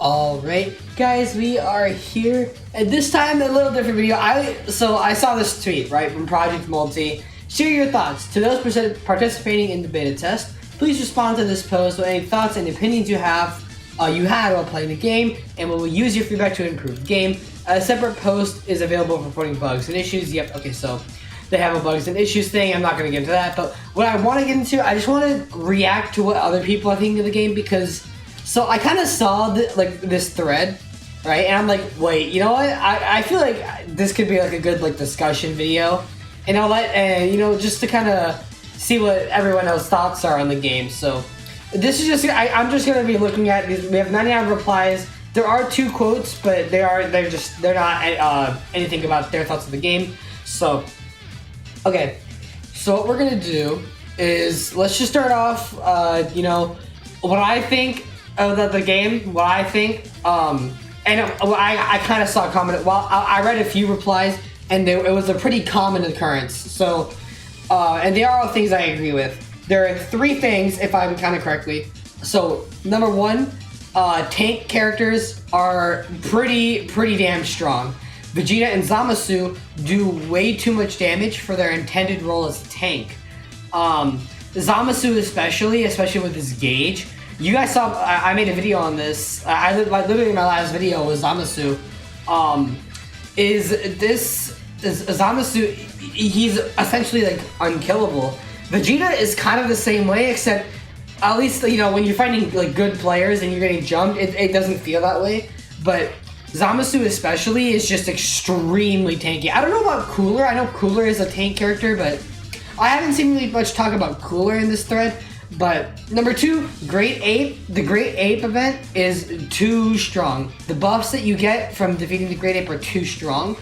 Alright guys, we are here, and this time a little different video. I saw this tweet, right, from Project Multi. Share your thoughts. To those participating in the beta test, please respond to this post with any thoughts and opinions you had while playing the game, and we will use your feedback to improve the game. A separate post is available for reporting bugs and issues. Yep, okay, so they have a bugs and issues thing. I'm not going to get into that, but what I want to get into, I just want to react to what other people are thinking of the game, because so I kind of saw this thread, right? And I'm like, wait, you know what? I feel like this could be like a good discussion video, and just to kind of see what everyone else's thoughts are on the game. So this is just I'm just gonna be looking at these. We have 99 replies. There are 2 quotes, but they're not anything about their thoughts of the game. So okay, so what we're gonna do is let's just start off. What I think of the game, what I think, and I kind of saw a comment. Well, I read a few replies, and it was a pretty common occurrence. So, and they are all things I agree with. There are 3 things, if I'm counting correctly. So, number 1, tank characters are pretty damn strong. Vegeta and Zamasu do way too much damage for their intended role as a tank. Zamasu especially with his gauge. You guys saw, I made a video on this. Literally my last video was Zamasu. Zamasu, he's essentially unkillable. Vegeta is kind of the same way, except at least, when you're fighting good players and you're getting jumped, it doesn't feel that way. But Zamasu especially is just extremely tanky. I don't know about Cooler. I know Cooler is a tank character, but I haven't seen really much talk about Cooler in this thread. But number 2, Great Ape. The Great Ape event is too strong. The buffs that you get from defeating the Great Ape are too strong.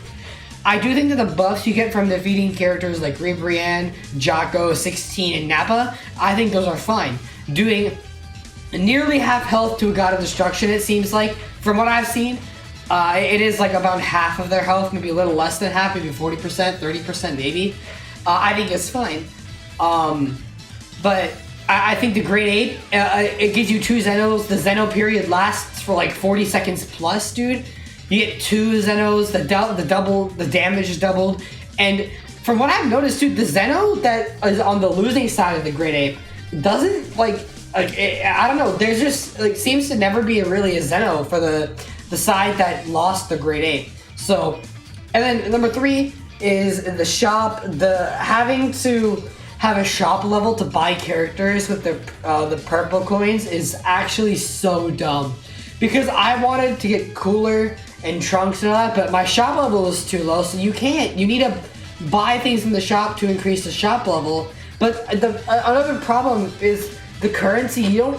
I do think that the buffs you get from defeating characters like Ribrianne, Jocko, 16, and Nappa, I think those are fine. Doing nearly half health to a God of Destruction, it seems like, from what I've seen, it is about half of their health, maybe a little less than half, maybe 40%, 30% maybe. I think it's fine. But I think the Great Ape, it gives you 2 Zenos. The Zeno period lasts for 40 seconds plus, dude. You get 2 Zenos, the damage is doubled. And from what I've noticed, dude, the Zeno that is on the losing side of the Great Ape doesn't, I don't know, there's just, seems to never be really a Zeno for the side that lost the Great Ape. So, and then number 3 is the shop, having to have a shop level to buy characters with the purple coins is actually so dumb. Because I wanted to get Cooler and Trunks and all that, but my shop level is too low, so you can't. You need to buy things in the shop to increase the shop level. But another problem is the currency. You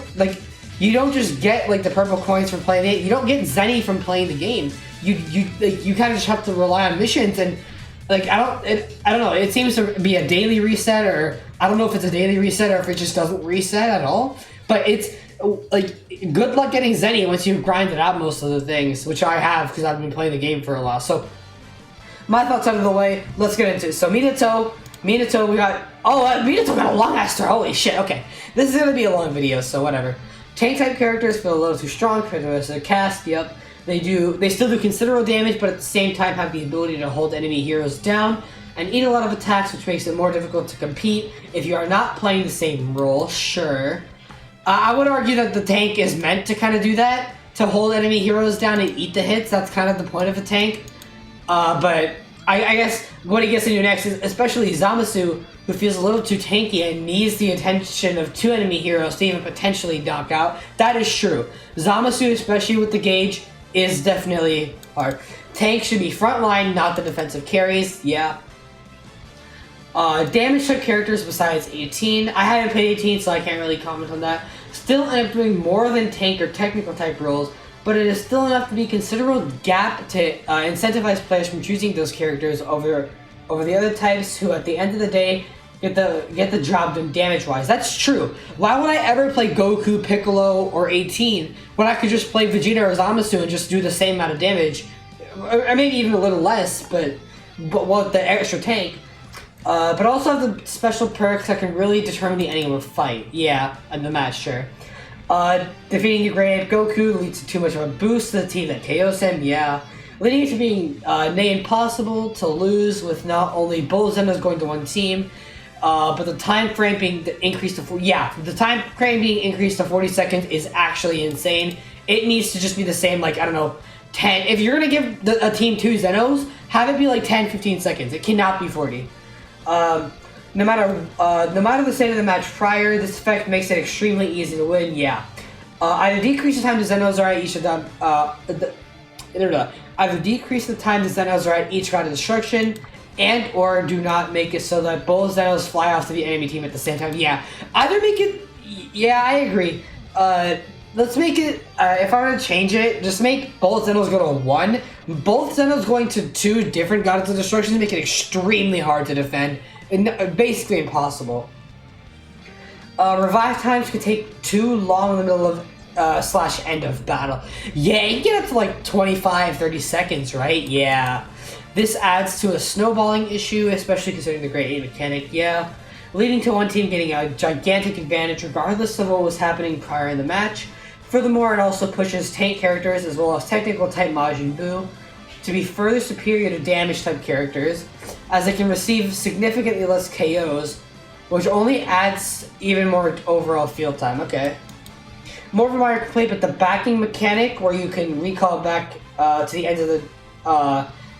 don't just get the purple coins from playing it. You don't get Zenny from playing the game. You kind of just have to rely on missions, and I don't know. It seems to be a daily reset, or I don't know if it's a daily reset or if it just doesn't reset at all. But it's good luck getting Zenny once you've grinded out most of the things, which I have because I've been playing the game for a while. So my thoughts out of the way. Let's get into it. So Minato, we got. Minato got a long ass throw. Holy shit. Okay, this is gonna be a long video, so whatever. Tank type characters feel a little too strong for the rest of the cast. Yep. They still do considerable damage, but at the same time have the ability to hold enemy heroes down and eat a lot of attacks, which makes it more difficult to compete if you are not playing the same role. Sure. I would argue that the tank is meant to kind of do that, to hold enemy heroes down and eat the hits. That's kind of the point of a tank. But I guess what he gets into next is especially Zamasu, who feels a little too tanky and needs the attention of 2 enemy heroes to even potentially knock out. That is true. Zamasu, especially with the gauge, is definitely hard. Tank should be frontline, not the defensive carries. Yeah. Damage type characters besides 18. I haven't played 18, so I can't really comment on that. Still end up doing more than tank or technical type roles, but it is still enough to be a considerable gap to incentivize players from choosing those characters over the other types who, at the end of the day, get the job done damage-wise. That's true. Why would I ever play Goku, Piccolo, or 18 when I could just play Vegeta or Zamasu and just do the same amount of damage? Or maybe even a little less, but with the extra tank. But also have the special perks that can really determine the ending of a fight. Yeah, and the match, sure. Defeating the Great Ape Goku leads to too much of a boost to the team that KOs him, yeah. Leading to being near impossible to lose with not only both Zenos going to one team, but the time frame being increased to the time frame being increased to 40 seconds is actually insane. It needs to just be the same, like, I don't know, 10. If you're going to give a team 2 Zenos, have it be like 10-15 seconds. It cannot be 40. No matter the state of the match prior, this effect makes it extremely easy to win, yeah. Either decrease the time the Zenos are at each of them, either decrease the time the Zenos are at each round of destruction, and or do not make it so that both Zenos fly off to the enemy team at the same time. Yeah, either make it. Yeah, I agree. Let's make it. If I were to change it, just make both Zenos go to 1. Both Zenos going to 2 different Goddess of Destruction make it extremely hard to defend, and basically impossible. Revive times could take too long in the middle of / end of battle. Yeah, you can get up to like 25-30 seconds, right? Yeah. This adds to a snowballing issue, especially considering the Great Ape mechanic, yeah. Leading to one team getting a gigantic advantage regardless of what was happening prior in the match. Furthermore, it also pushes tank characters as well as technical type Majin Buu to be further superior to damage type characters, as they can receive significantly less KOs, which only adds even more overall field time. Okay. More of a minor complaint, but the backing mechanic, where you can recall back to the end of the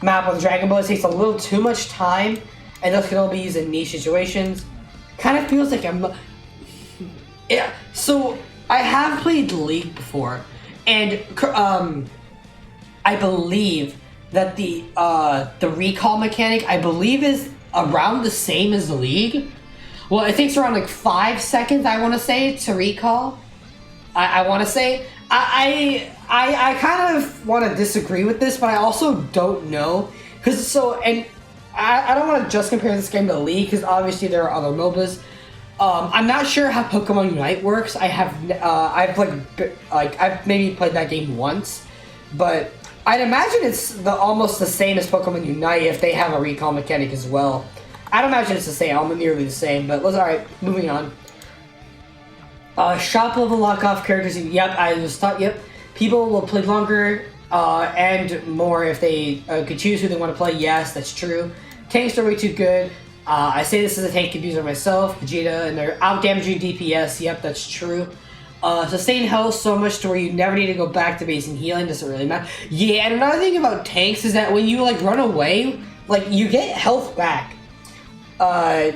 map of Dragon Ball, it takes a little too much time, and thus can only be used in niche situations. Kind of feels like yeah. So I have played League before, and I believe that the recall mechanic, I believe, is around the same as the League. Well, it takes around like 5 seconds, I want to say, to recall. I want to say. I kind of want to disagree with this, but I also don't know. I don't want to just compare this game to League, because obviously there are other MOBAs. I'm not sure how Pokemon Unite works. I've maybe played that game once, but I'd imagine it's almost the same as Pokemon Unite if they have a recall mechanic as well. I'd imagine it's the same, almost nearly the same, but alright, moving on. Shop level lock-off characters, yep. People will play longer, and more if they could choose who they want to play, yes, that's true. Tanks are way too good. I say this as a tank abuser myself, Vegeta, and they're out-damaging DPS, yep, that's true. Sustain health so much to where you never need to go back to base and healing, doesn't really matter. Yeah, and another thing about tanks is that when you, run away, you get health back.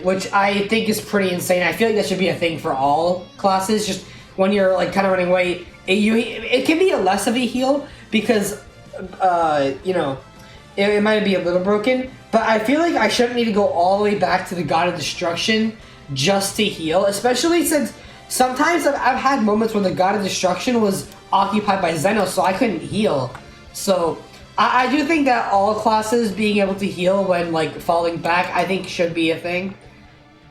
Which I think is pretty insane. I feel like that should be a thing for all classes. Just when you're kind of running away, it can be a less of a heal because it might be a little broken. But I feel like I shouldn't need to go all the way back to the God of Destruction just to heal. Especially since sometimes I've had moments when the God of Destruction was occupied by Zenos, so I couldn't heal. So I do think that all classes being able to heal when, falling back, I think should be a thing.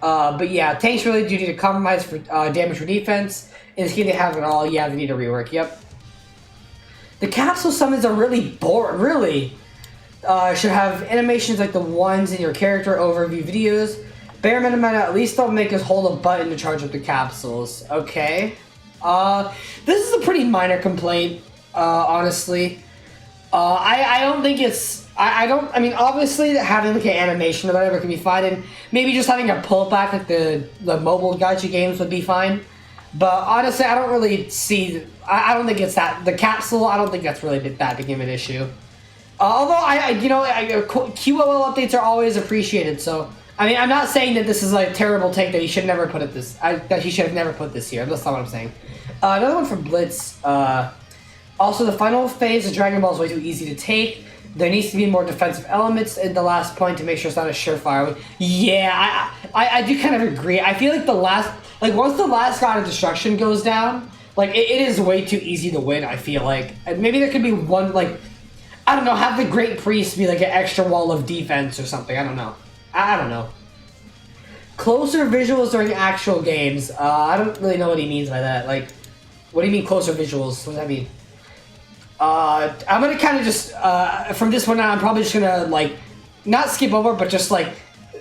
But yeah, tanks really do need to compromise for damage for defense. In this game, they have it all. Yeah, they need to rework, yep. The capsule summons are really boring, really. Should have animations like the ones in your character overview videos. Bare minimum, at least don't make us hold a button to charge up the capsules. Okay. This is a pretty minor complaint, honestly. I don't think it's... I mean, obviously, having an animation or whatever can be fine, and maybe just having a pullback like the mobile gacha games would be fine. But honestly, I don't really see... I don't think it's that... The capsule, I don't think that's really that big of an issue. Although, QOL updates are always appreciated, so... I mean, I'm not saying that this is a terrible take that he should never put it that he should have never put this here. That's not what I'm saying. Another one from Blitz. Also, the final phase of Dragon Ball is way too easy to take. There needs to be more defensive elements in the last point to make sure it's not a surefire. Yeah, I do kind of agree. I feel like once the last God of Destruction goes down, it is way too easy to win, I feel like. And maybe there could be one, I don't know, have the Great Priest be an extra wall of defense or something. I don't know. I don't know. Closer visuals during actual games. I don't really know what he means by that. What do you mean closer visuals? What does that mean? I'm gonna kind of just, from this one on, I'm probably just gonna, not skip over, but just,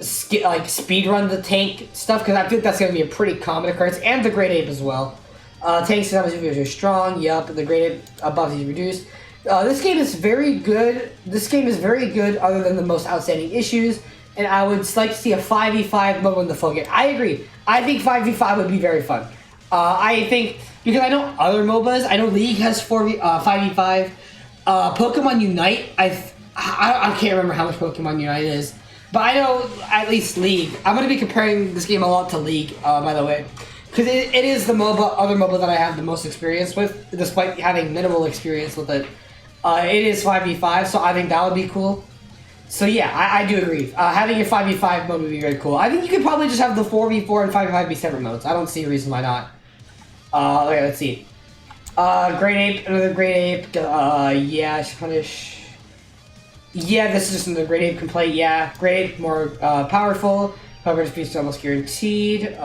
speed run the tank stuff, because I think that's gonna be a pretty common occurrence, and the Great Ape as well. Tanks and obviously are strong. Yup, the graded buff is reduced. This game is very good. This game is very good, other than the most outstanding issues. And I would like to see a 5v5 mode in the full game. I agree. I think 5v5 would be very fun. I think because I know other MOBAs. I know League has 5v5. Pokemon Unite. I can't remember how much Pokemon Unite is, but I know at least League. I'm gonna be comparing this game a lot to League, by the way, because it is the other MOBA that I have the most experience with, despite having minimal experience with it. It is 5v5, so I think that would be cool. So yeah, I do agree. Having a 5v5 mode would be very cool. I think you could probably just have the 4v4 and 5v5 be separate modes. I don't see a reason why not. Okay, let's see. Great Ape, another Great Ape. Yeah, punish. Yeah, this is just another Great Ape complaint. Yeah, Great Ape more powerful. However, defeats almost guaranteed.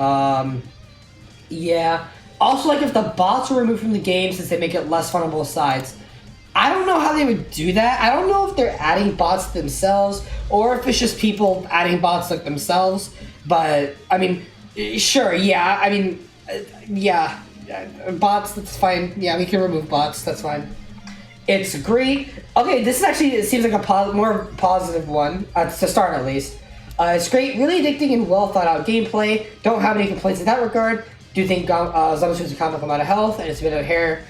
Yeah. Also, like if the bots were removed from the game since they make it less fun on both sides. I don't know how they would do that. I don't know if they're adding bots themselves or if it's just people adding bots like themselves. But I mean, sure, yeah. I mean, yeah, bots. That's fine. Yeah, we can remove bots. That's fine. It's great. Okay, this is actually, it seems like a more positive one to start at least. It's great, really addicting and well thought out gameplay. Don't have any complaints in that regard. Do think Zamasu has a comical amount of health and it's a bit of hair.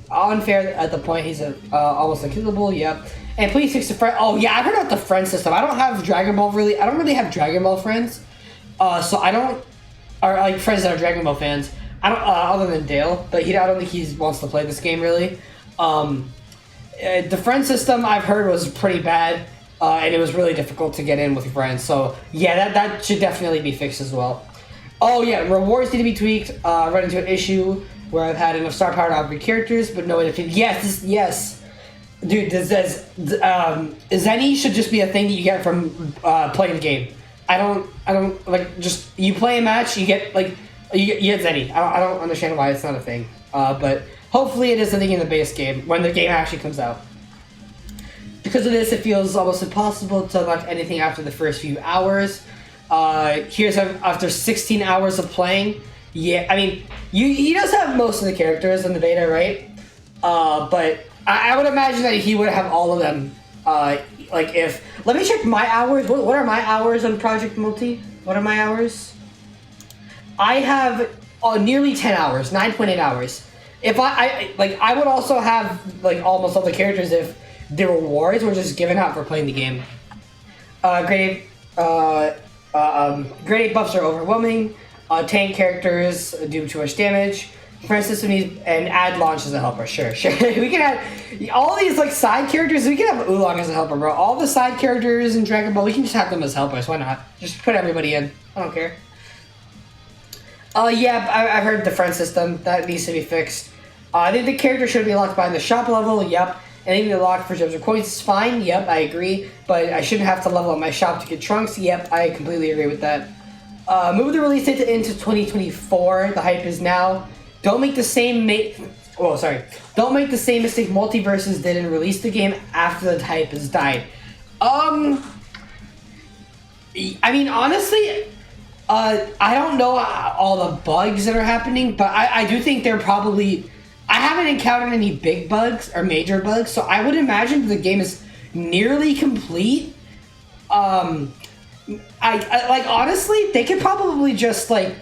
Unfair at the point he's almost unkillable. Yep. And please fix the friend. Oh yeah, I heard about the friend system. I don't have Dragon Ball really. I don't really have Dragon Ball friends. So I don't, or like friends that are Dragon Ball fans. I don't other than Dale, but I don't think he wants to play this game really. The friend system I've heard was pretty bad, and it was really difficult to get in with your friends. So yeah, that should definitely be fixed as well. Oh yeah, rewards need to be tweaked. Run into an issue where I've had enough star power to upgrade characters, but no way to. Yes, dude. Zenny should just be a thing that you get from playing the game. I don't like just you play a match, you get like you get Zenny. I don't understand why it's not a thing. But hopefully it is a thing in the base game when the game actually comes out. Because of this, it feels almost impossible to unlock anything after the first few hours. Here's after 16 hours of playing. Yeah, I mean, he does have most of the characters in the beta, right? But I would imagine that he would have all of them. Like if let me check my hours. What are my hours on Project Multi? What are my hours? I have nearly 10 hours, 9.8 hours. If I would also have like almost all the characters if the rewards were just given out for playing the game. Grade 8 buffs are overwhelming. Tank characters do too much damage. Friend system needs and add launch as a helper. Sure. We can add all these like side characters. We can have Oolong as a helper, bro. All the side characters in Dragon Ball, we can just have them as helpers. Why not? Just put everybody in. I don't care. Yeah, I've heard the friend system that needs to be fixed. I think the character should be locked by the shop level. Yep. Anything to lock for gems or coins is fine. Yep, I agree. But I shouldn't have to level up my shop to get trunks. Yep, I completely agree with that. Move the release date into 2024. The hype is now. Don't make the same Don't make the same mistake Multiverses did and release the game after the hype has died. I mean, honestly, I don't know all the bugs that are happening, but I do think they're probably. I haven't encountered any big bugs or major bugs, so I would imagine the game is nearly complete. I like honestly, they could probably just like.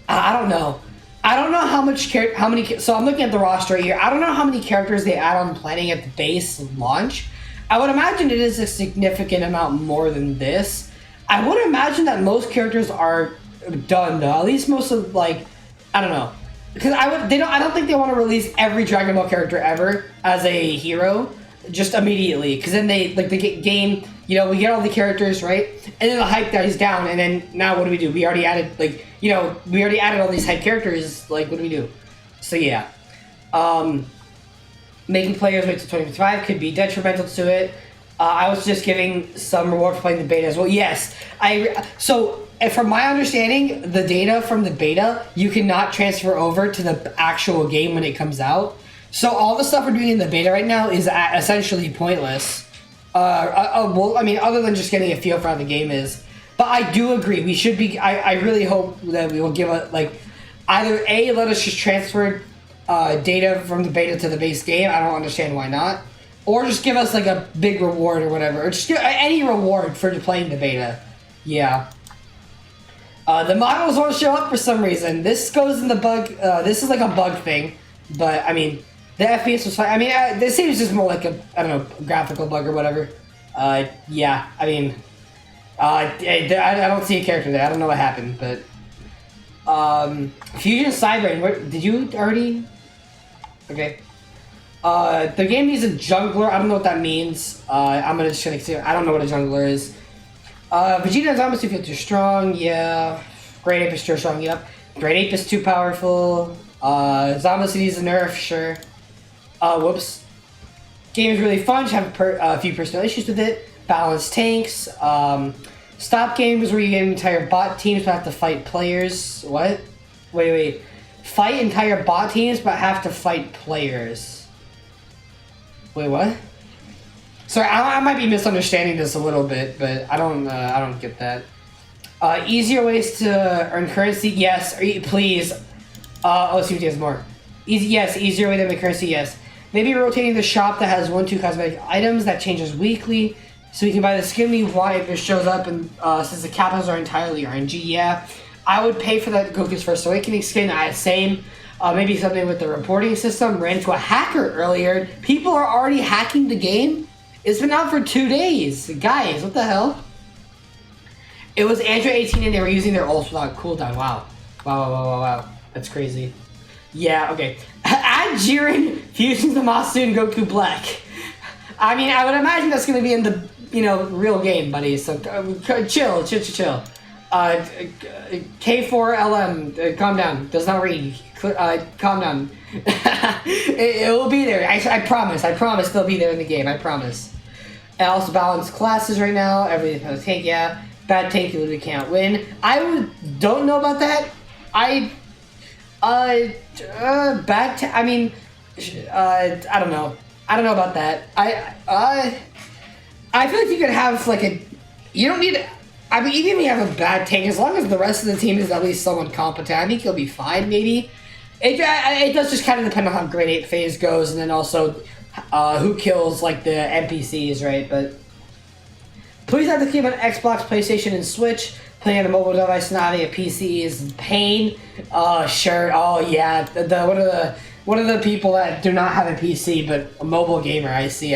I don't know. I don't know how many. So I'm looking at the roster right here. I don't know how many characters they add on planning at the base launch. I would imagine it is a significant amount more than this. I would imagine that most characters are done though. At least most of like, I don't know, because I don't think they want to release every Dragon Ball character ever as a hero just immediately. Because then they like the game. You know, we get all the characters right, and then the hype dies down, and then now what do? We already added like. We already added all these hype characters, like, what do we do? So, yeah. Making players wait to 2025 could be detrimental to it. I was just giving some reward for playing the beta as well. Yes. So, from my understanding, the data from the beta, you cannot transfer over to the actual game when it comes out. So, all the stuff we're doing in the beta right now is essentially pointless. Well, I mean, other than just getting a feel for how the game is. But I do agree. We should be. I really hope that we will give a like. either A, let us just transfer data from the beta to the base game. I don't understand why not. Or just give us like a big reward or whatever. Or just give any reward for playing the beta. Yeah. The models won't show up for some reason. This goes in the bug. This is like a bug thing. But, I mean, the FPS was fine. I mean, this seems just more like a, I don't know, graphical bug or whatever. Yeah, I mean, I don't see a character there. I don't know what happened, but... Fusion Cyber, did you already? Okay. The game needs a jungler. I don't know what that means. I'm just gonna say I don't know what a jungler is. Vegeta and Zamasu feel too strong. Yeah. Great Ape is too strong. Yep. Great Ape is too powerful. Zamasu needs a nerf. Sure. Whoops. Game is really fun. Just have a few personal issues with it. Balanced tanks. Stop games where you get entire bot teams but have to fight players. What? Wait. Fight entire bot teams but have to fight players. Wait, what? Sorry, I might be misunderstanding this a little bit, but I don't get that. Easier ways to earn currency, yes. Please. CBT has more. Yes, easier way to make currency, yes. Maybe rotating the shop that has 1-2 cosmetic items that changes weekly. So you can buy the skin we want if it shows up, and since the capitals are entirely RNG, yeah. I would pay for that Goku's First Awakening skin, same. Maybe something with the reporting system. Ran into a hacker earlier. People are already hacking the game? It's been out for 2 days. Guys, what the hell? It was Android 18 and they were using their ults without cooldown. Wow. That's crazy. Yeah, okay. Add Jiren, Fusion Zamasu, and Goku Black. I mean, I would imagine that's going to be in the, real game, buddy. So chill. K4LM, calm down. Does not read. Calm down. it will be there. I promise they'll be there in the game. I promise. I also balance classes right now. Everything has tank, yeah. Bad tank, you literally can't win. Don't know about that. I don't know. I don't know about that. I feel like you could have you don't need. I mean, even if you have a bad tank, as long as the rest of the team is at least somewhat competent, I think you'll be fine. Maybe it does just kind of depend on how Great Ape phase goes, and then also who kills the NPCs, right? But please have to keep on Xbox, PlayStation, and Switch. Playing on a mobile device and not having a PC is pain. Sure. Oh yeah. One of the people that do not have a PC but a mobile gamer. I see.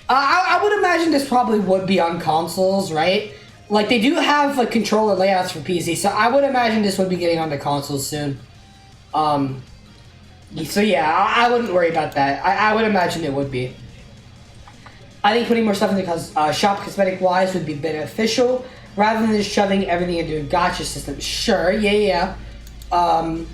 I would imagine this probably would be on consoles, right? They do have controller layouts for PC, so I would imagine this would be getting onto consoles soon. So yeah, I wouldn't worry about that. I would imagine it would be. I think putting more stuff in the shop cosmetic wise would be beneficial rather than just shoving everything into a gacha system. Sure, yeah. I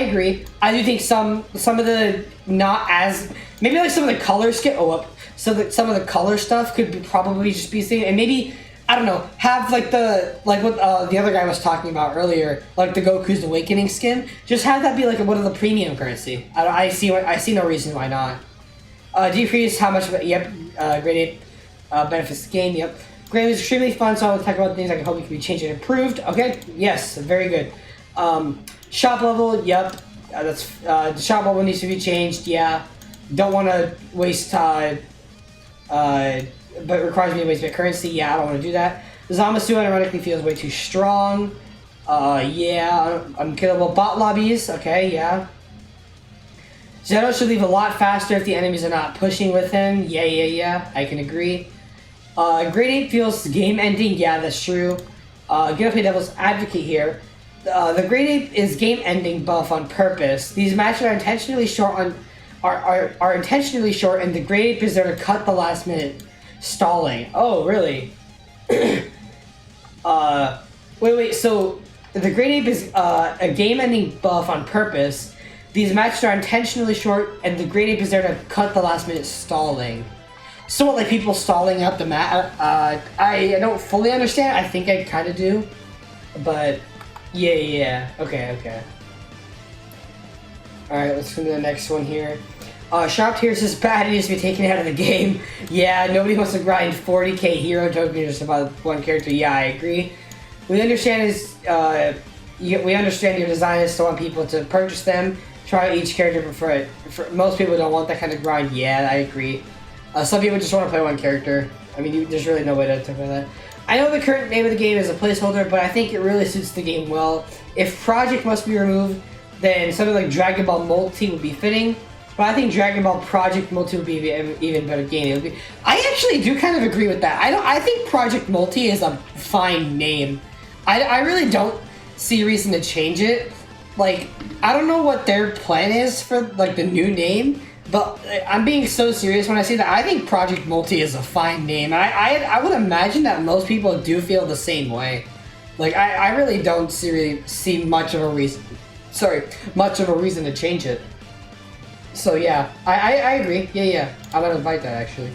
agree. I do think some of the not as maybe some of the color some of the color stuff could probably just be seen, and maybe I don't know, have what the other guy was talking about earlier, the Goku's Awakening skin. Just have that be one of the premium currency. I see no reason why not. Decrease how much? Yep. Great Ape benefits the game. Yep. Game is extremely fun, so I will talk about things I can hope it can be changed and improved. Okay. Yes. Very good. Shop level. Yep. That's the shop level needs to be changed. Yeah. Don't want to waste but it requires me to waste my currency. Yeah, I don't want to do that. Zamasu ironically feels way too strong. Yeah, unkillable bot lobbies. Okay, yeah. Zeno should leave a lot faster if the enemies are not pushing with him. Yeah. I can agree. Great Ape feels game ending. Yeah, that's true. Gonna play devil's advocate here. The Great Ape is game ending buff on purpose. These matches are intentionally short are intentionally short, and the Great Ape is there to cut the last minute stalling. Oh, really? Wait. So the Great Ape is a game-ending buff on purpose. These matches are intentionally short, and the Great Ape is there to cut the last-minute stalling. So what, people stalling out the mat? I don't fully understand. I think I kind of do, but yeah. Okay. All right, let's go to the next one here. Shop tiers is bad. It needs to be taken out of the game. Yeah, nobody wants to grind 40k hero tokens just about one character. Yeah, I agree. We understand is we understand your design is to want people to purchase them, try out each character for most people don't want that kind of grind. Yeah, I agree. Some people just want to play one character. I mean, there's really no way to interpret that. I know the current name of the game is a placeholder, but I think it really suits the game well. If Project must be removed, then something like Dragon Ball Multi would be fitting. But I think Dragon Ball Project Multi would be an even better game. I actually do kind of agree with that. I think Project Multi is a fine name. I really don't see a reason to change it. Like, I don't know what their plan is for like the new name, but I'm being so serious when I say that. I think Project Multi is a fine name. I would imagine that most people do feel the same way. Like, I really don't see much of a reason. Much of a reason to change it. So yeah, I agree. Yeah. I'm gonna invite that actually.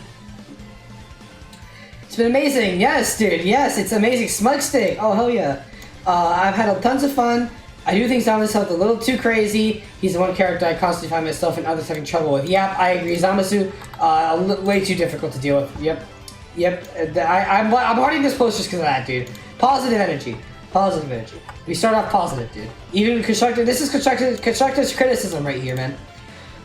It's been amazing. Yes, dude. Yes, it's amazing. Smugstick. Oh hell yeah. I've had tons of fun. I do think Zamasu felt a little too crazy. He's the one character I constantly find myself and others having trouble with. Yep, I agree. Zamasu, way too difficult to deal with. Yep. I'm hearting this post just because of that, dude. Positive energy. We start off positive, dude. Even constructive. This is constructive criticism right here, man.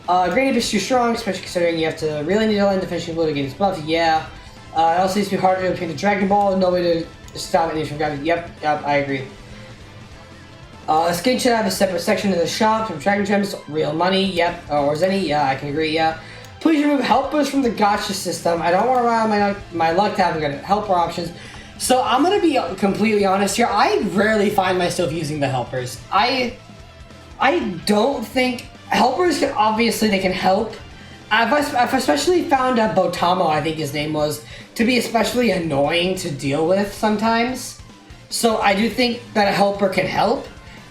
Great Ape is too strong, especially considering you have to really need to land the finishing blow to get his buff. Yeah. It also needs to be harder to obtain the Dragon Ball. No way to stop any from gravity. Yep, I agree. Skin should have a separate section in the shop from Dragon Gems. Real money. Yep. Or Zenny. Yeah, I can agree. Yeah. Please remove helpers from the gacha system. I don't want to rely on my luck to have good helper options. So I'm gonna be completely honest here. I rarely find myself using the helpers. I don't think helpers can obviously they can help. I've especially found Botamo, I think his name was, to be especially annoying to deal with sometimes. So I do think that a helper can help,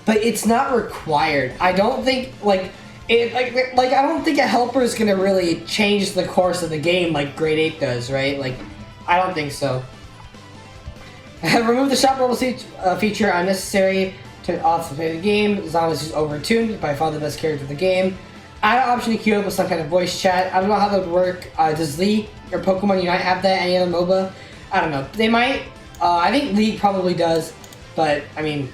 but it's not required. I don't think I don't think a helper is gonna really change the course of the game like Great Ape does, right? Like, I don't think so. Remove the shop level feature unnecessary. Turn it off to play the game. Zamasu is overtuned, by far the best character of the game. Add an option to queue up with some kind of voice chat. I don't know how that would work. Does League or Pokemon Unite have that? Any other MOBA? I don't know. They might. I think League probably does, but I mean,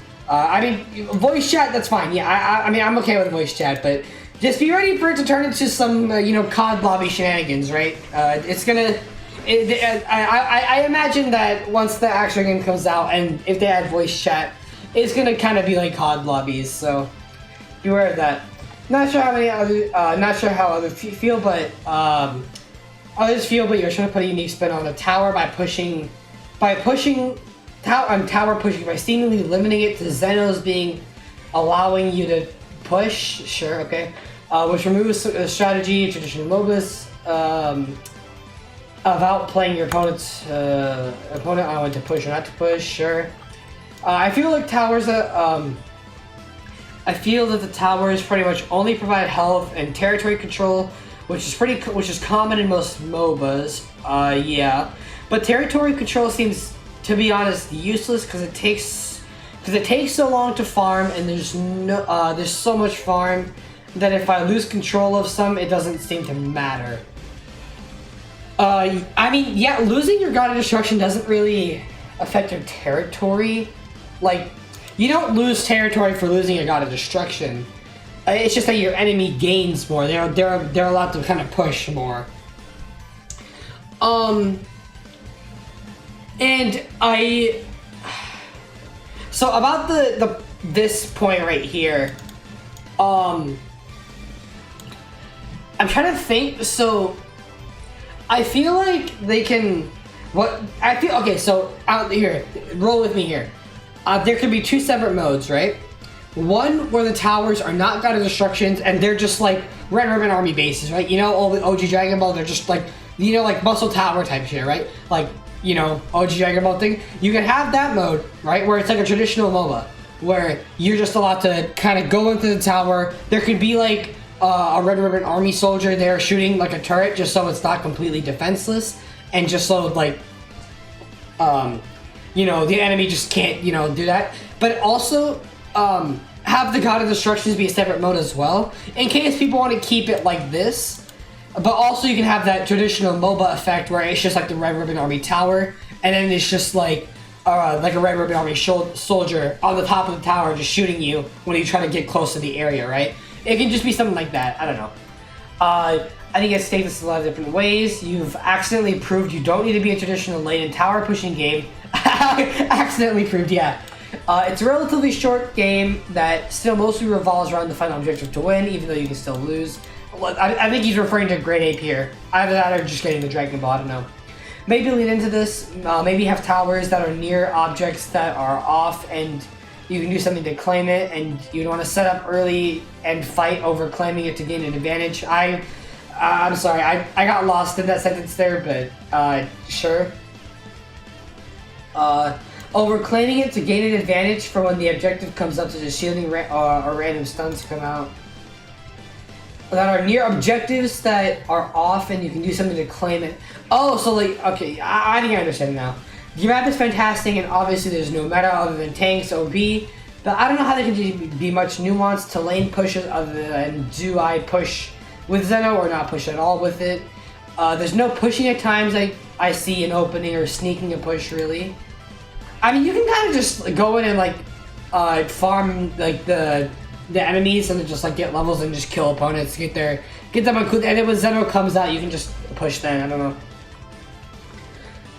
voice chat. That's fine. Yeah, I mean, I'm okay with voice chat, but just be ready for it to turn into some, COD lobby shenanigans, right? It's gonna. I imagine that once the actual game comes out, and if they add voice chat, it's gonna kind of be like COD lobbies. So beware of that. Not sure how others feel, but others feel. But you're trying to put a unique spin on the tower by seemingly limiting it to Zenos being allowing you to push. Sure, okay. Which removes the strategy, traditional MOBAs, of outplaying your opponent on when to push or not to push. Sure. I feel like the towers pretty much only provide health and territory control, which is common in most MOBAs. Yeah, but territory control seems, to be honest, useless because it takes so long to farm, and there's so much farm that if I lose control of some, it doesn't seem to matter. I mean, yeah, losing your God of Destruction doesn't really affect your territory. Like, you don't lose territory for losing your God of Destruction. It's just that your enemy gains more. They're allowed to kind of push more. So about this point right here, I'm trying to think. So I feel like they can. Okay. So out here, roll with me here. There could be two separate modes, right? One where the towers are not God of Destructions and they're just like Red Ribbon Army bases, right? All the OG Dragon Ball, they're just like, like Muscle Tower type shit, right? Like, OG Dragon Ball thing. You can have that mode, right? Where it's like a traditional MOBA, where you're just allowed to kind of go into the tower. There could be like a Red Ribbon Army soldier there shooting like a turret just so it's not completely defenseless, and just so like, the enemy just can't, do that. But also, have the God of Destructions be a separate mode as well, in case people want to keep it like this. But also you can have that traditional MOBA effect where it's just like the Red Ribbon Army Tower, and then it's just like like a Red Ribbon Army soldier on the top of the tower just shooting you when you try to get close to the area, right? It can just be something like that. I don't know. I think it's taken this a lot of different ways. You've accidentally proved you don't need to be a traditional lane and tower pushing game. Accidentally proved, yeah. It's a relatively short game that still mostly revolves around the final objective to win, even though you can still lose. I think he's referring to Great Ape here. Either that or just getting the Dragon Ball, I don't know. Maybe lead into this, maybe have towers that are near objects that are off and you can do something to claim it, and you want to set up early and fight over claiming it to gain an advantage. I'm sorry, I got lost in that sentence there, but sure. Over claiming it to gain an advantage for when the objective comes up to just shielding or random stuns come out. That are near objectives that are off and you can do something to claim it. Oh, so like, okay, I think I understand now. The map is fantastic and obviously there's no meta other than tanks, OP, but I don't know how there can be much nuance to lane pushes other than do I push with Zeno or not push at all with it. There's no pushing at times I see an opening or sneaking a push really. I mean, you can kind of just go in and like farm like the enemies and then just like get levels and just kill opponents, get them on, and then when Zeno comes out, you can just push then. I don't know.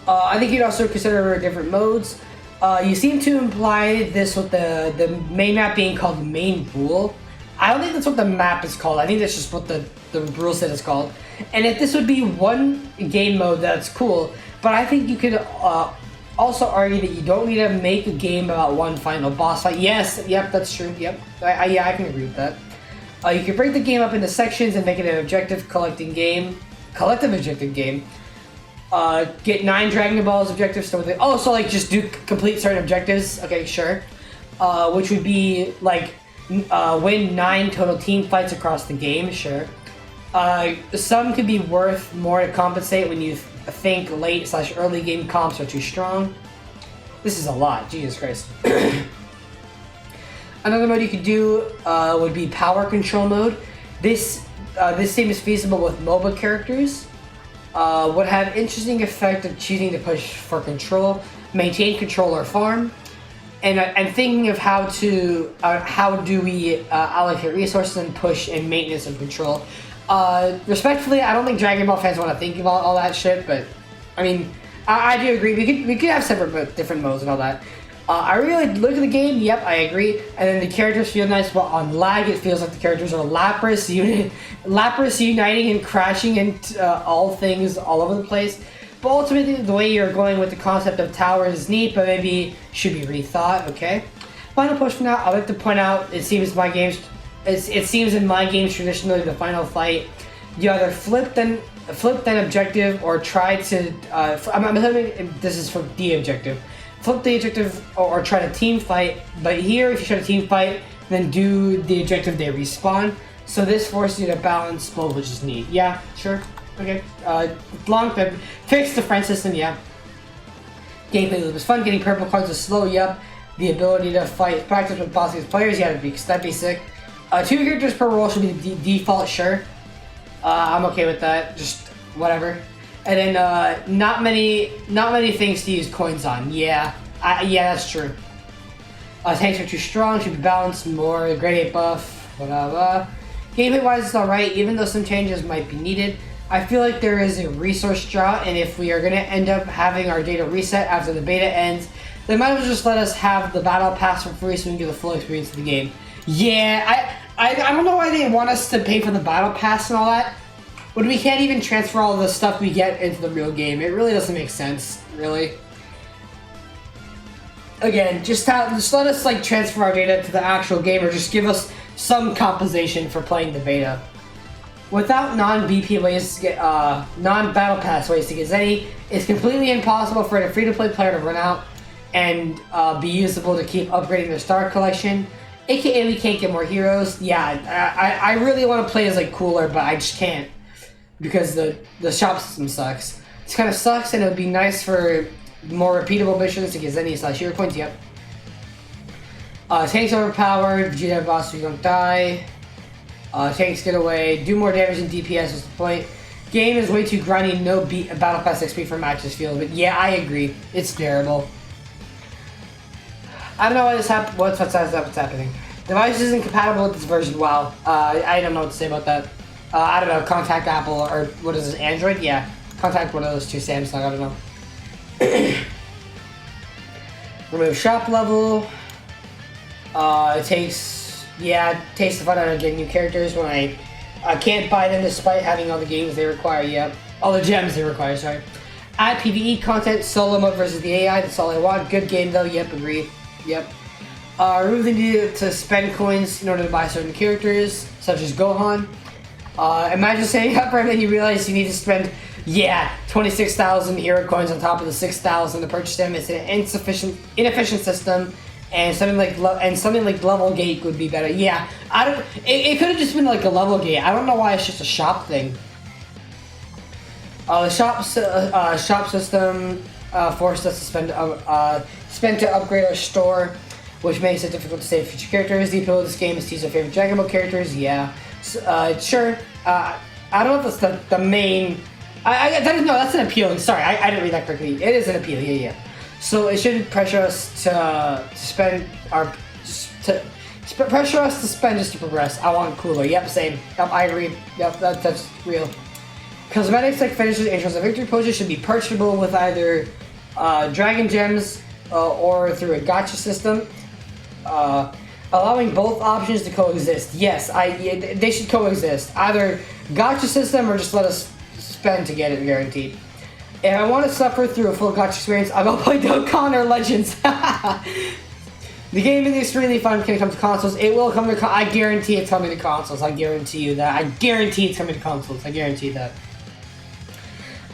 I think you'd also consider different modes. You seem to imply this with the main map being called the main rule. I don't think that's what the map is called. I think that's just what the rule set is called. And if this would be one game mode, that's cool. But I think you could also argue that you don't need to make a game about one final boss fight. Yes, yep, that's true. Yep, yeah, I can agree with that. You can break the game up into sections and make it an objective collective objective game. Get 9 Dragon Balls objectives. So like just do complete certain objectives. Okay, sure. Which would be like win 9 total team fights across the game. Sure. Some could be worth more to compensate when you think late/early game comps are too strong. This is a lot. Jesus Christ. Another mode you could do would be power control mode. This seems feasible with MOBA characters. Would have interesting effect of choosing to push for control, maintain control or farm, and thinking of how do we allocate resources and push and maintenance and control. Respectfully, I don't think Dragon Ball fans want to think about all that shit, but I mean, I do agree. We could have separate different modes and all that. I really look at the game. Yep, I agree. And then the characters feel nice, but on lag, it feels like the characters are Lapras uniting and crashing into all things all over the place. But ultimately, the way you're going with the concept of towers is neat, but maybe should be rethought. Okay. Final push for now. I'd like to point out. It seems in my games traditionally the final fight, you either flip then objective or try to. I'm assuming this is for the objective. Flip the objective or try to team fight, but here if you try to team fight, then do the objective they respawn. So this forces you to balance both, which is neat. Yeah, sure, okay. Fix the friend system, yeah. Gameplay loop is fun, getting purple cards is slow, yep. The ability to fight practice with boss against players, yeah, that'd be sick. 2 characters per role should be the default, sure. I'm okay with that, just whatever. And then not many things to use coins on. Yeah, yeah, that's true. Tanks are too strong, should be balanced more. Great Ape buff, blah blah blah. Gameplay wise, it's alright, even though some changes might be needed. I feel like there is a resource drought, and if we are gonna end up having our data reset after the beta ends, they might as well just let us have the battle pass for free so we can get the full experience of the game. Yeah, I don't know why they want us to pay for the battle pass and all that. When we can't even transfer all the stuff we get into the real game. It really doesn't make sense, really. Again, just let us like transfer our data to the actual game or just give us some compensation for playing the beta. Without non-BP ways to get, non-battle pass ways to get Zenny, it's completely impossible for a free-to-play player to run out and be usable to keep upgrading their star collection. AKA we can't get more heroes. Yeah, I really want to play as like cooler, but I just can't. Because the shop system sucks. This kind of sucks, and it would be nice for more repeatable missions to get Zenny/hero points. Yep. Tanks overpowered. Vegeta boss, we don't die. Tanks get away. Do more damage than DPS is the point. Game is way too grindy. No battle pass XP for matches feels. But yeah, I agree. It's terrible. I don't know why this happened. What's happening? Device isn't compatible with this version. Wow. I don't know what to say about that. I don't know. Contact Apple or what is this? Android? Yeah. Contact one of those two. Samsung. I don't know. Remove shop level. It takes the fun out of getting new characters when I can't buy them despite having all the games they require. Yep. All the gems they require. Sorry. Add PvE content, solo mode versus the AI. That's all I want. Good game though. Yep. Agree. Yep. Remove the need to spend coins in order to buy certain characters, such as Gohan. Imagine setting up right then you realize you need to spend, 26,000 hero coins on top of the 6,000 to purchase them. It's an inefficient system, and something like level gate would be better. Yeah, it could have just been like a level gate. I don't know why it's just a shop thing. The shop system forced us to spend to upgrade our store, which makes it difficult to save future characters. The appeal of this game is to use our favorite Dragon Ball characters. Yeah, sure. I don't know if that's the main. That's an appeal. Sorry, I didn't read that correctly. It is an appeal. Yeah. So it should pressure us to spend just to progress. I want cooler. Yep, same. Yep, I agree. Yep, that's real. Cosmetics like finishes, intros, and victory poses should be purchasable with either Dragon Gems or through a gacha system. Allowing both options to coexist. Yes, they should coexist. Either gacha system or just let us spend to get it guaranteed. If I want to suffer through a full gacha experience, I will play Dokkan or Legends. The game is extremely fun when it comes to consoles. It will come to I guarantee it's coming to consoles. I guarantee you that. I guarantee it's coming to consoles. I guarantee that.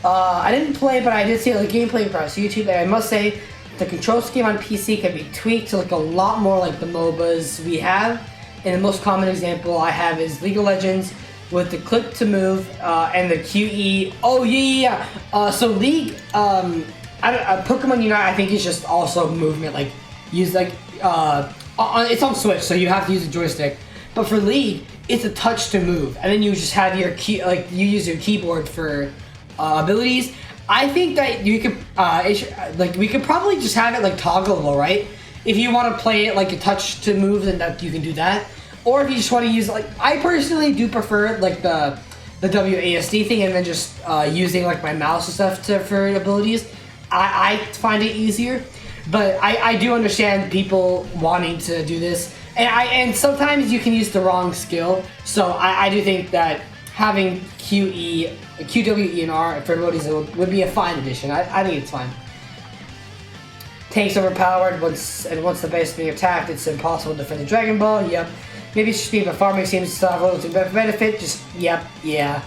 I didn't play, but I did see the gameplay across YouTube, and I must say, the control scheme on PC can be tweaked to look a lot more like the MOBAs we have. And the most common example I have is League of Legends with the click to move and the QE. Oh yeah. So League, Pokemon Unite I think is just also movement. Like use it's on Switch, so you have to use a joystick. But for League, it's a touch to move, and then you just have your key. Like you use your keyboard for abilities. I think that you could, we could probably just have it like toggleable, right? If you want to play it like a touch to move, then you can do that. Or if you just want to use I personally do prefer like the WASD thing, and then just using like my mouse and stuff for abilities. I find it easier, but I do understand people wanting to do this, and sometimes you can use the wrong skill. So I do think that having QWE and R for abilities would be a fine addition. I think it's fine. Tank's overpowered. Once the base is being attacked, it's impossible to defend the Dragon Ball. Yep. Maybe it's just me, but farming seems to have a little benefit. Just, yep, yeah.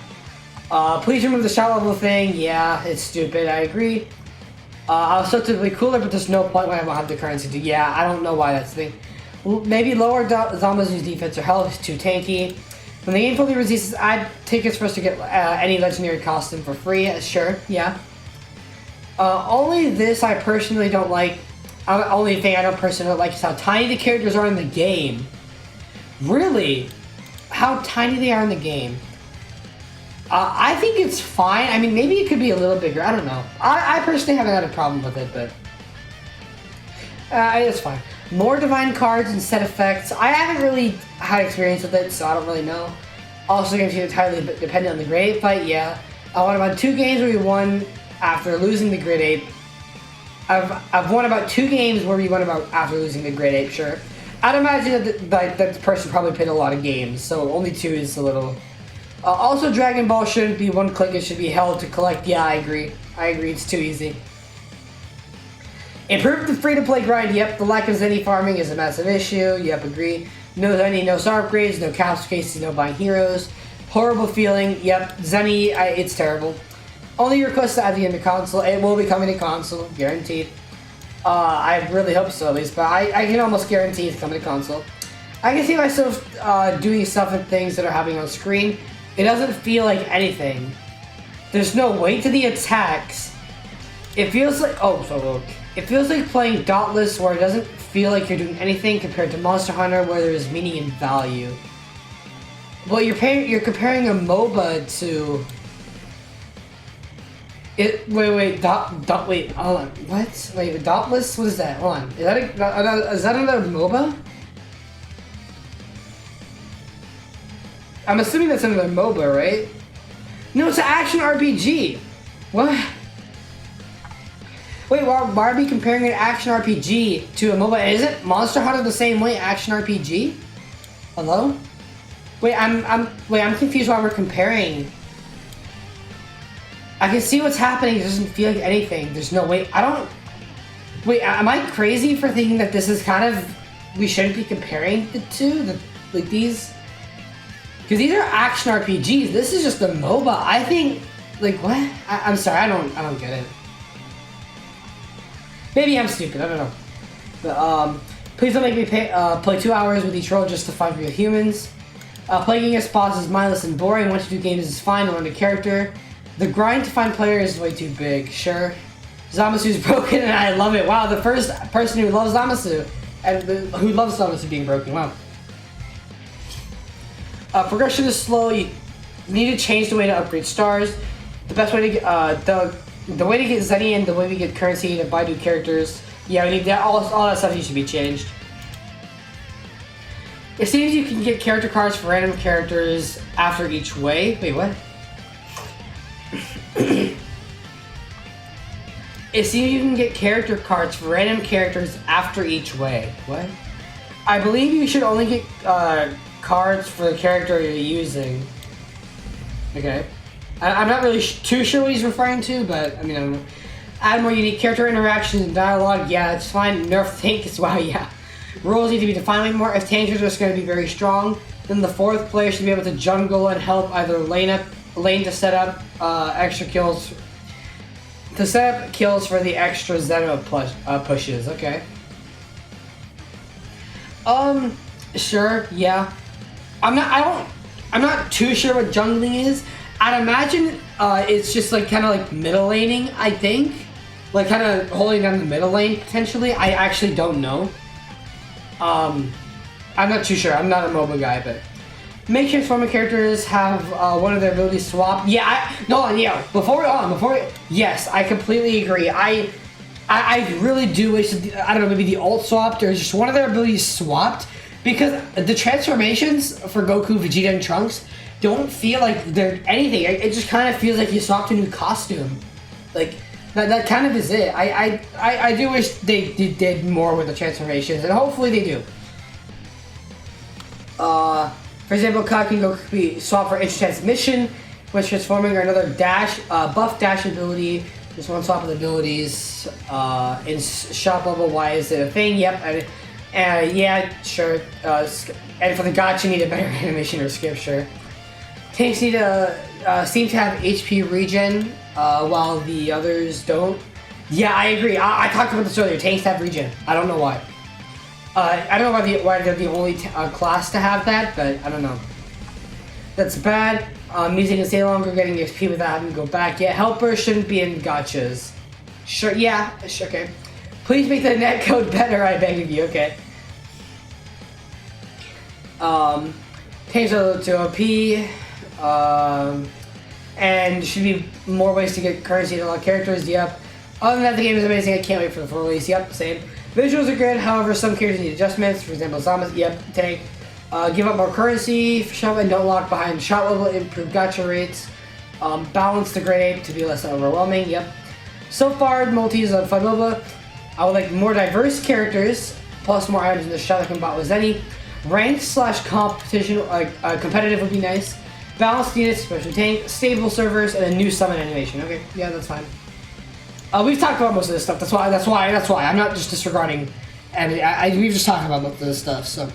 Please remove the shot level thing. Yeah, it's stupid. I agree. I was typically cooler, but there's no point when I don't have the currency to. Yeah, I don't know why that's the thing. Maybe lower Zamazu's defense or health is too tanky. When the game fully releases, add tickets for us to get any legendary costume for free. Sure, yeah. Only this I personally don't like. Only thing I don't personally like is how tiny the characters are in the game. Really? How tiny they are in the game. I think it's fine. I mean, maybe it could be a little bigger. I don't know. I personally haven't had a problem with it, but it's fine. More divine cards and set effects. I haven't really had experience with it, so I don't really know. Also, games entirely dependent on the grade 8 fight. Yeah, I won about 2 games where we won after losing the grid 8. I've won about 2 games where we won about after losing the grid 8. Sure. I'd imagine that the person probably played a lot of games, so only 2 is a little. Also, Dragon Ball shouldn't be one click; it should be held to collect. Yeah, I agree. It's too easy. Improve the free-to-play grind. Yep, the lack of Zenny farming is a massive issue. Yep, agree. No Zenny, no star upgrades, no capture cases, no buying heroes. Horrible feeling. Yep, Zenny, it's terrible. Only request to add the end of console. It will be coming to console, guaranteed. I really hope so, at least, but I can almost guarantee it's coming to console. I can see myself doing stuff and things that are happening on screen. It doesn't feel like anything. There's no weight to the attacks. It feels like it feels like playing Dauntless, where it doesn't feel like you're doing anything, compared to Monster Hunter, where there is meaning and value. Well, you're comparing a MOBA to. Wait, wait, hold on. What? Wait, Dauntless? What is that? Hold on. Is that another MOBA? I'm assuming that's another MOBA, right? No, it's an action RPG. What? Wait, why are we comparing an action RPG to a MOBA? Isn't Monster Hunter the same way, action RPG? Hello? Wait, I'm confused why we're comparing. I can see what's happening, it doesn't feel like anything. There's no way, wait, am I crazy for thinking that this is kind of, we shouldn't be comparing the two? Like these? Because these are action RPGs, this is just a MOBA. I think, like what? I'm sorry, I don't get it. Maybe I'm stupid, I don't know. But, please don't make me play 2 hours with each role just to find real humans. Playing against bosses is mindless and boring. Once you do games is fine to learn a character. The grind to find players is way too big, sure. Zamasu is broken and I love it. Wow, the first person who loves Zamasu and who loves Zamasu being broken, wow. Progression is slow. You need to change the way to upgrade stars. The best way to get, the way to get Zenny and the way we get currency to buy new characters. Yeah, we need that, all that stuff needs to be changed. It seems you can get character cards for random characters after each way. Wait, what? It seems you can get character cards for random characters after each way. What? I believe you should only get cards for the character you're using. Okay. I'm not really too sure what he's referring to, but I mean, I don't know. Add more unique character interactions and dialogue. Yeah, it's fine. Nerf tank as well. Yeah. Rules need to be defined more. If tanks are just going to be very strong, then the fourth player should be able to jungle and help either lane to set up extra kills. To set up kills for the extra Zeno pushes. Okay. Sure. Yeah. I'm not too sure what jungling is. I'd imagine it's just like kind of like middle laning. I think, like kind of holding down the middle lane potentially. I actually don't know. I'm not too sure. I'm not a MOBA guy, but make transforming characters have one of their abilities swap. Yeah, yes, I completely agree. I really do wish that, I don't know, maybe the ult swapped or just one of their abilities swapped, because the transformations for Goku, Vegeta, and Trunks don't feel like they're anything. It just kind of feels like you swapped a new costume. Like that kind of is it. I do wish they did more with the transformations, and hopefully they do. For example, Kaku and Goku can be swapped for instant transmission, when transforming, or another dash, buff dash ability. Just one swap of the abilities. In shop level, why is it a thing? Yep. Yeah, sure. And for the gacha, you need a better animation or skip, sure. Tanks need to seem to have HP regen, while the others don't. Yeah, I agree. I talked about this earlier. Tanks have regen. I don't know why. I don't know why they're the only class to have that, but I don't know. That's bad. Music can stay longer, getting XP without having to go back. Yeah, helpers shouldn't be in gachas. Sure, yeah, sure, okay. Please make the netcode better, I beg of you, okay. Tanks are a little too OP. And should be more ways to get currency to unlock characters, yep. Other than that, the game is amazing, I can't wait for the full release, yep, same. Visuals are good, however, some characters need adjustments, for example, Zamasu, yep, tank. Give up more currency, shove and don't lock behind shot level, improve gacha rates. Balance the grade 8 to be less overwhelming, yep. So far, multi is a fun MOBA. I would like more diverse characters, plus more items in the shop that can bot with any. Ranked / competition, competitive would be nice. Balanced units, especially tank, stable servers, and a new summon animation. Okay, yeah, that's fine. We've talked about most of this stuff. That's why. I'm not just disregarding. And we've just talked about most of this stuff. So,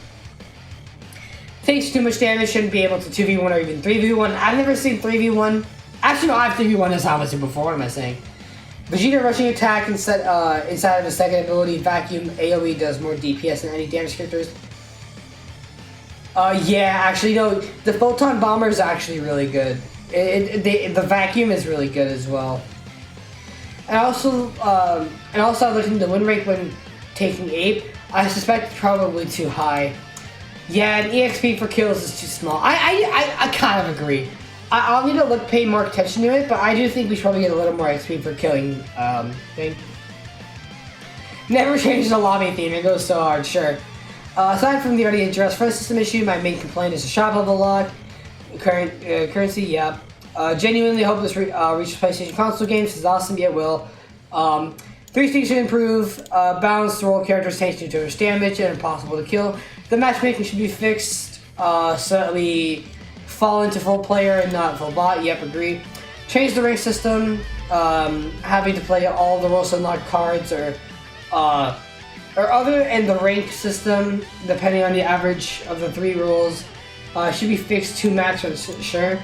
takes too much damage, shouldn't be able to 2v1 or even 3v1. I've never seen 3v1. Actually, no, I've 3v1 as Zamasu before. What am I saying? Vegeta rushing attack inside of his second ability, Vacuum AoE does more DPS than any damage characters. Yeah, actually, no, the Photon Bomber is actually really good. The Vacuum is really good as well. And also I looked into the win rate when taking Ape. I suspect probably too high. Yeah, and EXP for kills is too small. I kind of agree. I'll need to pay more attention to it, but I do think we should probably get a little more XP for killing thing. Never change the lobby theme, it goes so hard, sure. Aside from the already addressed front system issue, my main complaint is the shop level lock. Currency, yeah. Genuinely hope this reaches PlayStation console games. This is awesome, yeah, it will. 3 things should improve. Balance the role characters tanks to damage and impossible to kill. The matchmaking should be fixed so that we fall into full player and not full bot. Yep, agree. Change the rank system. Having to play all the roles unlocked cards or other, and the rank system, depending on the average of the 3 rules, should be fixed to max, sure.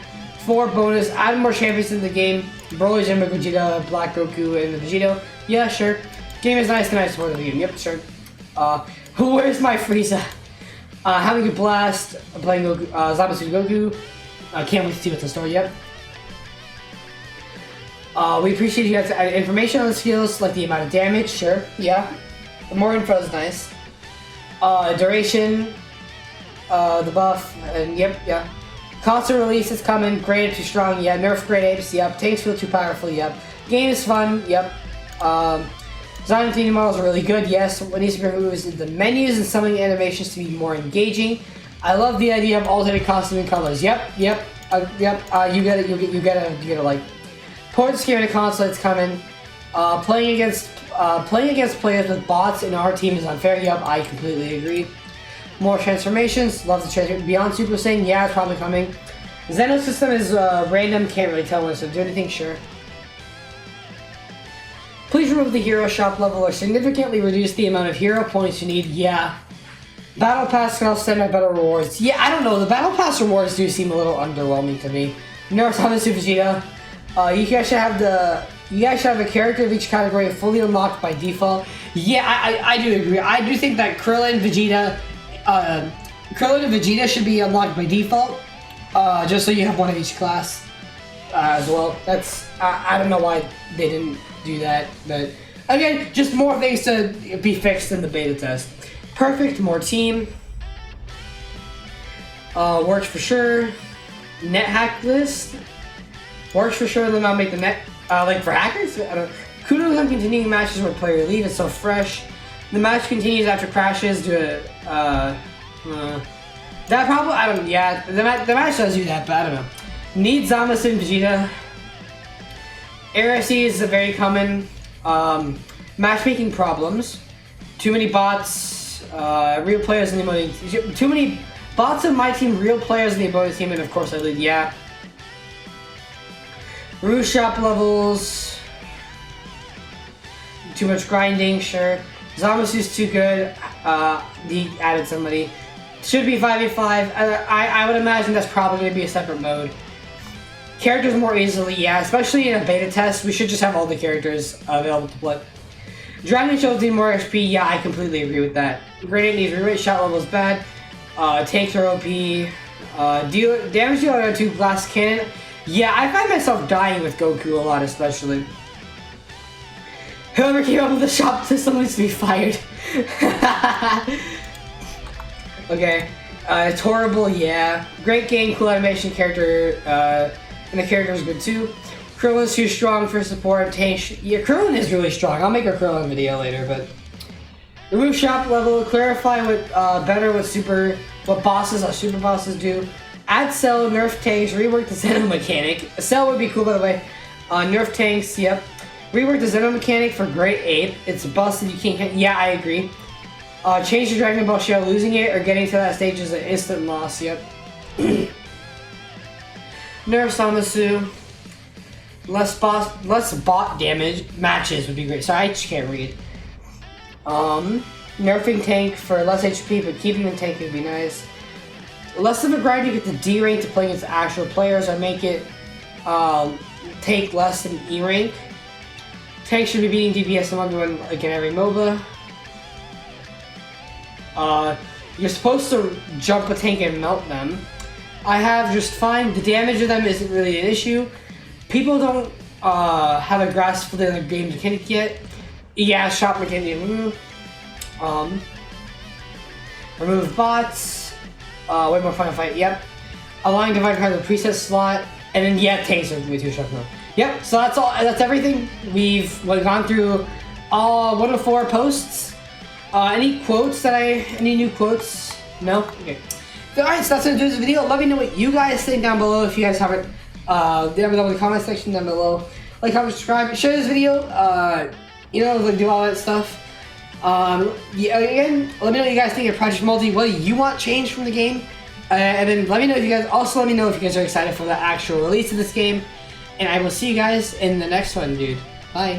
4 bonus, add more champions in the game. Broly, Jimbo, Vegeta, Black Goku, and the Vegito. Yeah, sure. Game is nice and I support the game. Yep, sure. Where's my Frieza? Having a blast playing Goku, Zamasu Goku. Can't wait to see what's in store. Yep. We appreciate you guys adding information on the skills, like the amount of damage. Sure. Yeah. More info is nice. Duration. The buff. And yep. Yeah. Constant release is coming. Great too strong. Yeah. Nerf great apes. Yep. Tanks feel too powerful. Yep. Game is fun. Yep. Design and 3D models are really good. Yes. What needs to be removed is the menus and some of the animations to be more engaging. I love the idea of alternate costume and colors. Yep. Yep. Yep. You get it. You get it. Like. Port the game in a console, it's coming. Playing against players with bots in our team is unfair. Yup, I completely agree. More transformations. Love the transformation. Beyond Super Saiyan, yeah, it's probably coming. Zeno system is random, can't really tell when to do anything, sure. Please remove the hero shop level or significantly reduce the amount of hero points you need. Yeah. Battle Pass can also send out better rewards. Yeah, I don't know. The Battle Pass rewards do seem a little underwhelming to me. Nerf Zamasu Vegeta. You guys should have a character of each category fully unlocked by default. Yeah, I do agree. I do think that Krillin and Vegeta should be unlocked by default. Just so you have one of each class as well. That's I don't know why they didn't do that, but again, just more things to be fixed in the beta test. Perfect, more team. Works for sure. Net hack list. Works for sure, then I'll make the net, like for hackers, I don't know. Kudos on continuing matches where player leave, it's so fresh. The match continues after crashes due to, that probably, I don't, yeah, the match does do that, but I don't know. Need Zamasu and Vegeta. RSE is a very common, matchmaking problems. Too many bots, real players in the opposing, too many bots in my team, real players in the opposing team, and of course I lead, yeah. Roof shop levels. Too much grinding, sure. Zamasu's too good. He added somebody. Should be 5v5. I would imagine that's probably going to be a separate mode. Characters more easily, yeah. Especially in a beta test, we should just have all the characters available to play. Dragon shows need more XP, yeah, I completely agree with that. Grenade needs rewrite, shot level is bad. Tanks are OP. Damage dealer to glass cannon. Yeah, I find myself dying with Goku a lot, especially. Whoever came up with the shop system needs to be fired. Okay. It's horrible, yeah. Great game, cool animation, character, and the character is good too. Krillin's too strong for support. Tank, yeah, Krillin is really strong. I'll make a Krillin video later, but remove shop level, clarify what better what bosses or super bosses do. Add Cell, nerf tanks, rework the Zeno mechanic. Cell would be cool, by the way. Nerf tanks, yep. Rework the Zeno mechanic for Great Ape. It's busted, you can't hit. Yeah, I agree. Change the Dragon Ball shell. Losing it or getting to that stage is an instant loss, yep. Nerf Zamasu. Less bot damage. Matches would be great. Sorry, I just can't read. Nerfing tank for less HP, but keeping the tank would be nice. Less of a grind to get the D rank to play against actual players, or make it take less than E rank. Tank should be beating DPS among everyone like in every MOBA. You're supposed to jump a tank and melt them. I have just fine. The damage of them isn't really an issue. People don't have a grasp for the game mechanic yet. Yeah, shop mechanic remove. Remove bots. Way more fun to fight. Yep. Allowing divine cards in the preset slot. And then yeah, taser with 2 sharp no. Yep. So that's all. That's everything. We've gone through all 104 posts. Any quotes any new quotes? No. Okay. So, all right. So that's gonna do this video. Let me know what you guys think down below. If you guys haven't, down below in the comment section down below. Like, comment, subscribe, share this video. You know, like do all that stuff. Yeah, again, let me know what you guys think of Project Multi. What do you want changed from the game? And then let me know if you guys are excited for the actual release of this game. And I will see you guys in the next one, dude. Bye.